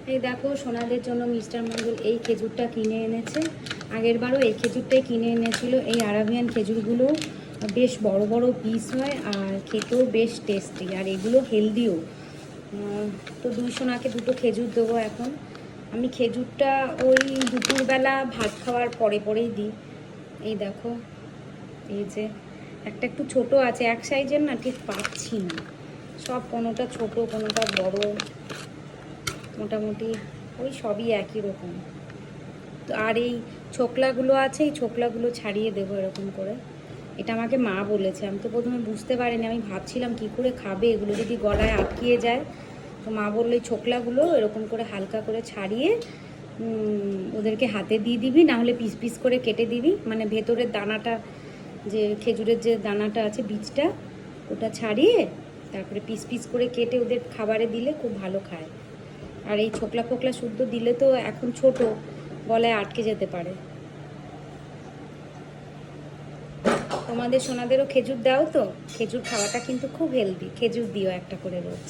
এই দেখো সোনাদের জন্য মিস্টার মণ্ডল এই খেজুরটা কিনে এনেছে। আগের বারও এই খেজুরটাই কিনে এনেছিল। এই আরাবিয়ান খেজুরগুলো বেশ বড় বড় পিস হয় আর খেতেও বেশ টেস্টি, আর এগুলো হেলদিও। তো দুই সোনাকে দুটো খেজুর দেবো এখন। আমি খেজুরটা ওই দুপুরবেলা ভাত খাওয়ার পরে পরেই দিই। এই দেখো, এই যে একটা একটু ছোট আছে, এক সাইজের না ঠিক পাচ্ছি না, সব কোনোটা ছোট কোনোটা বড়, মোটামুটি ওই সবই একই রকম। তো আর এই ছোকলাগুলো আছে, এই ছোকলাগুলো ছাড়িয়ে দেবো এরকম করে। এটা আমাকে মা বলেছে, আমি তো প্রথমে বুঝতে পারিনি, আমি ভাবছিলাম কি করে খাবে এগুলো যদি গলায় আটকিয়ে যায়। তো মা বললো এই ছোকলাগুলো এরকম করে হালকা করে ছাড়িয়ে ওদেরকে হাতে দিয়ে দিবি, না হলে পিস পিস করে কেটে দিবি, মানে ভেতরের দানাটা, যে খেজুরের যে দানাটা আছে বীজটা, ওটা ছাড়িয়ে তারপরে পিস পিস করে কেটে ওদের খাবারে দিলে খুব ভালো খায়। আর এই ছোকলা ফোকলা শুদ্ধ দিলে তো এখন ছোট, গলায় আটকে যেতে পারে। তোমাদের সোনাদেরও খেজুর দাও তো, খেজুর খাওয়াটা কিন্তু খুব হেলদি, খেজুর দিও একটা করে রোজ।